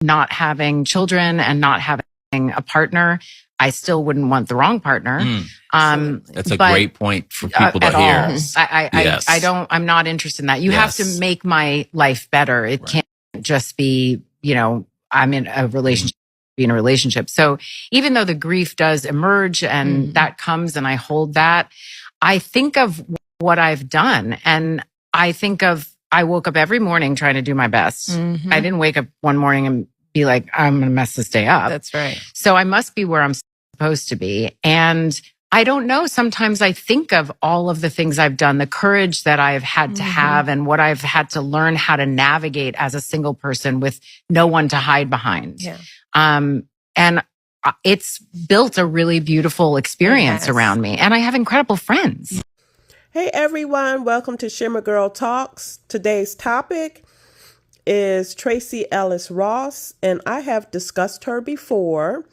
not having children and not having a partner, I still wouldn't want the wrong partner. That's a great point for people to hear. I'm not interested in that. You have to make my life better. It can't just be, I'm in a relationship, be in a relationship. So even though the grief does emerge and that comes and I hold that, I think of what I've done and I woke up every morning trying to do my best. I didn't wake up one morning and be like, I'm going to mess this day up. That's right. So I must be where I'm supposed to be. And I don't know. Sometimes I think of all of the things I've done, the courage that I've had to have and what I've had to learn how to navigate as a single person with no one to hide behind. Yeah. And it's built a really beautiful experience around me. And I have incredible friends. Hey everyone, welcome to Shimmer Girl Talks. Today's topic is Tracee Ellis Ross, and I have discussed her before.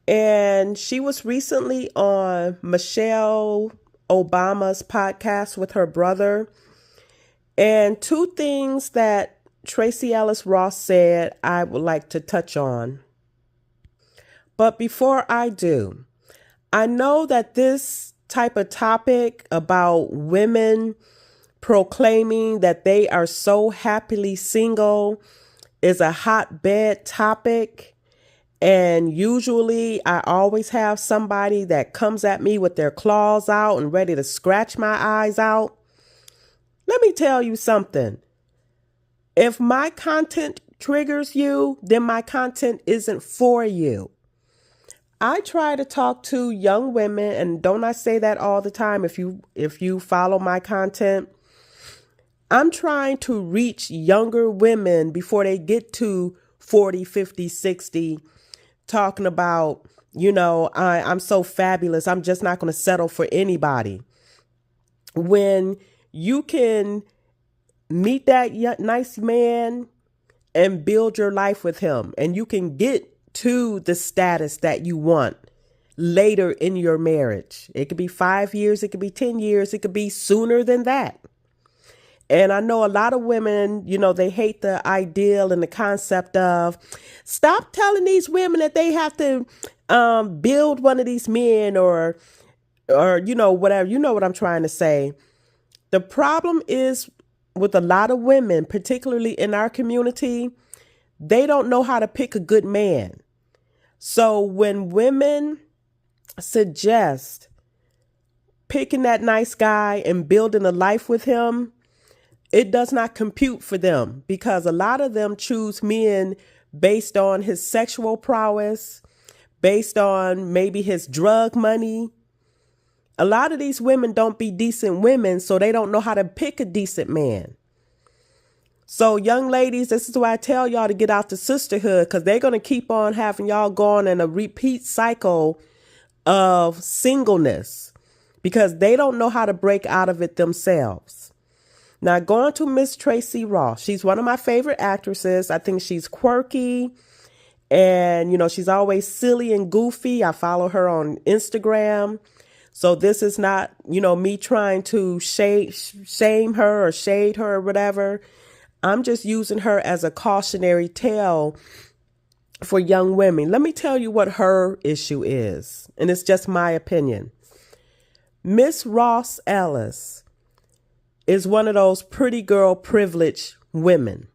And she was recently on Michelle Obama's podcast with her brother. And two things that Tracee Ellis Ross said I would like to touch on. But before I do, I know that this type of topic about women proclaiming that they are so happily single is a hotbed topic. And usually I always have somebody that comes at me with their claws out and ready to scratch my eyes out. Let me tell you something. If my content triggers you, then my content isn't for you. I try to talk to young women, and don't I say that all the time? If you follow my content, I'm trying to reach younger women before they get to 40, 50, 60, talking about, I'm so fabulous. I'm just not going to settle for anybody. When you can meet that nice man and build your life with him, and you can get to the status that you want later in your marriage. It could be 5 years, it could be 10 years, it could be sooner than that. And I know a lot of women, they hate the ideal and the concept of stop telling these women that they have to build one of these men or whatever. You know what I'm trying to say. The problem is with a lot of women, particularly in our community, they don't know how to pick a good man. So when women suggest picking that nice guy and building a life with him, it does not compute for them because a lot of them choose men based on his sexual prowess, based on maybe his drug money. A lot of these women don't be decent women, so they don't know how to pick a decent man. So young ladies, this is why I tell y'all to get out the sisterhood, because they're going to keep on having y'all going in a repeat cycle of singleness because they don't know how to break out of it themselves. Now, going to Miss Tracee Ross, she's one of my favorite actresses. I think she's quirky and, she's always silly and goofy. I follow her on Instagram. So this is not, me trying to shame her or shade her or whatever. I'm just using her as a cautionary tale for young women. Let me tell you what her issue is, and it's just my opinion. Miss Ross Ellis is one of those pretty girl privileged women.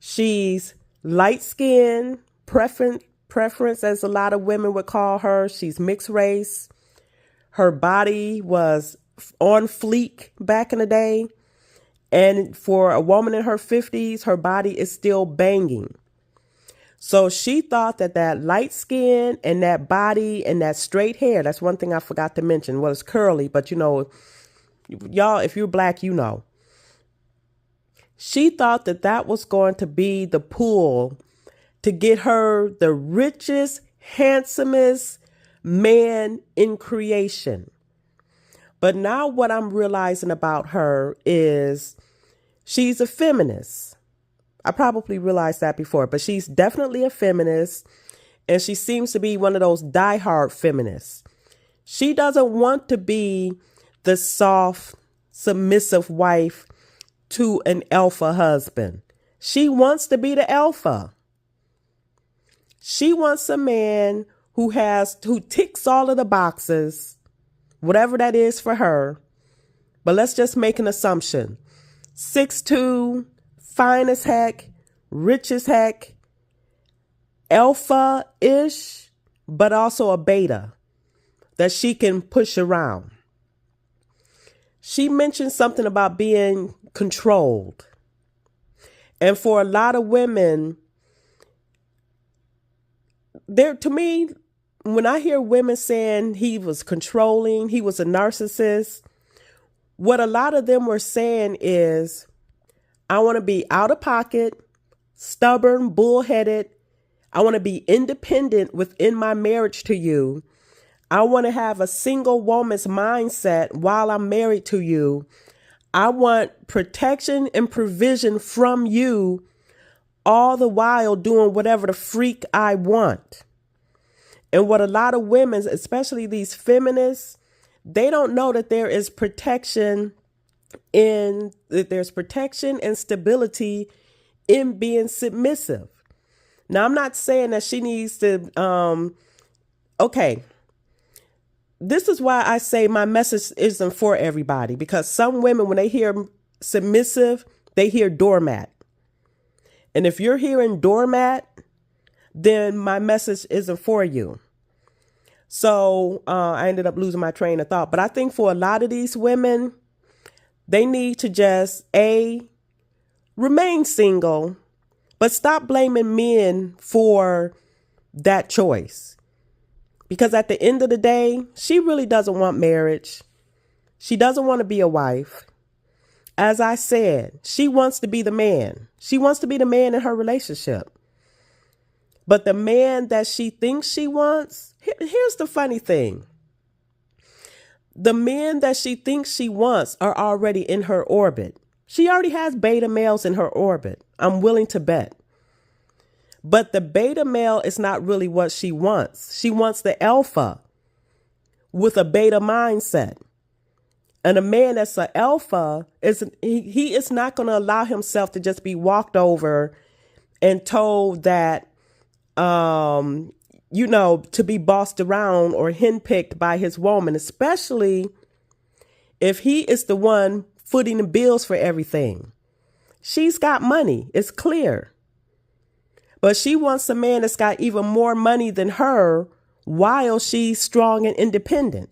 She's light-skinned, preference as a lot of women would call her. She's mixed race. Her body was on fleek back in the day. And for a woman in her 50s, her body is still banging. So she thought that light skin and that body and that straight hair, that's one thing I forgot to mention. Well, it's curly, but y'all, if you're black, She thought that was going to be the pull to get her the richest, handsomest man in creation. But now what I'm realizing about her is she's a feminist. I probably realized that before, but she's definitely a feminist. And she seems to be one of those diehard feminists. She doesn't want to be the soft, submissive wife to an alpha husband. She wants to be the alpha. She wants a man who ticks all of the boxes, whatever that is for her. But let's just make an assumption. 6'2", fine as heck, rich as heck, alpha-ish, but also a beta that she can push around. She mentioned something about being controlled. And for a lot of women, to me, when I hear women saying he was controlling, he was a narcissist, what a lot of them were saying is, I want to be out of pocket, stubborn, bullheaded. I want to be independent within my marriage to you. I want to have a single woman's mindset while I'm married to you. I want protection and provision from you, all the while doing whatever the freak I want. And what a lot of women, especially these feminists, they don't know that there's protection and stability in being submissive. Now, I'm not saying that she needs to, okay. This is why I say my message isn't for everybody, because some women, when they hear submissive, they hear doormat. And if you're hearing doormat, then my message isn't for you. So I ended up losing my train of thought. But I think for a lot of these women, they need to just, remain single, but stop blaming men for that choice. Because at the end of the day, she really doesn't want marriage. She doesn't want to be a wife. As I said, she wants to be the man. She wants to be the man in her relationship. But the man that she thinks she wants, here's the funny thing. The men that she thinks she wants are already in her orbit. She already has beta males in her orbit. I'm willing to bet. But the beta male is not really what she wants. She wants the alpha with a beta mindset. And a man that's an alpha, he is not going to allow himself to just be walked over and told that, to be bossed around or henpicked by his woman, especially if he is the one footing the bills for everything. She's got money. It's clear. But she wants a man that's got even more money than her while she's strong and independent.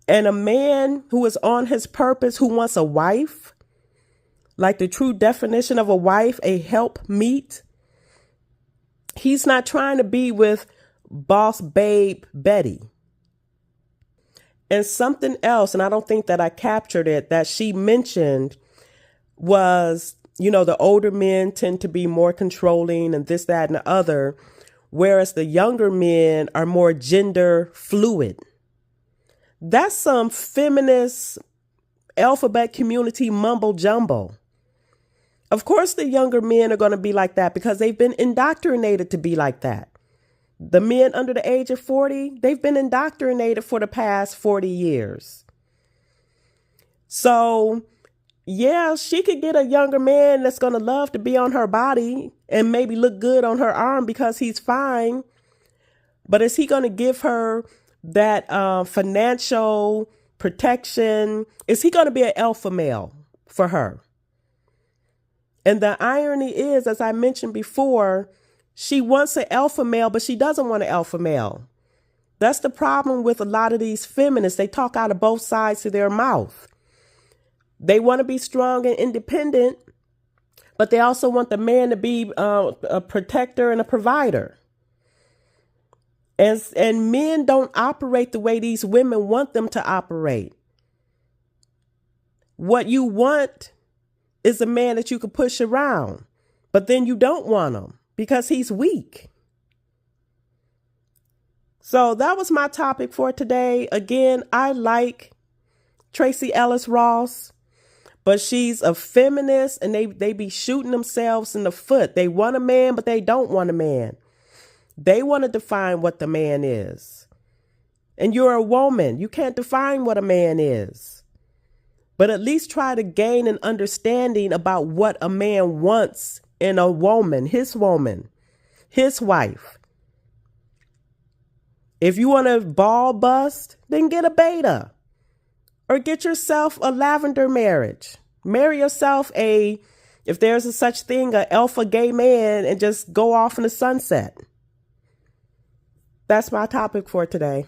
And a man who is on his purpose, who wants a wife, like the true definition of a wife, a helpmeet, he's not trying to be with boss babe Betty. And something else, and I don't think that I captured it, that she mentioned was, the older men tend to be more controlling and this, that, and the other, whereas the younger men are more gender fluid. That's some feminist alphabet community mumbo jumbo. Of course, the younger men are going to be like that because they've been indoctrinated to be like that. The men under the age of 40, they've been indoctrinated for the past 40 years. So, yeah, she could get a younger man that's going to love to be on her body and maybe look good on her arm because he's fine. But is he going to give her that financial protection? Is he going to be an alpha male for her? And the irony is, as I mentioned before, she wants an alpha male, but she doesn't want an alpha male. That's the problem with a lot of these feminists. They talk out of both sides of their mouth. They want to be strong and independent, but they also want the man to be a protector and a provider. And men don't operate the way these women want them to operate. What you want is a man that you can push around, but then you don't want him because he's weak. So that was my topic for today. Again, I like Tracee Ellis Ross, but she's a feminist and they be shooting themselves in the foot. They want a man, but they don't want a man. They want to define what the man is. And you're a woman. You can't define what a man is. But at least try to gain an understanding about what a man wants in a woman, his his wife. If you want to ball bust, then get a beta. Or get yourself a lavender marriage. Marry yourself if there's a such thing, an alpha gay man, and just go off in the sunset. That's my topic for today.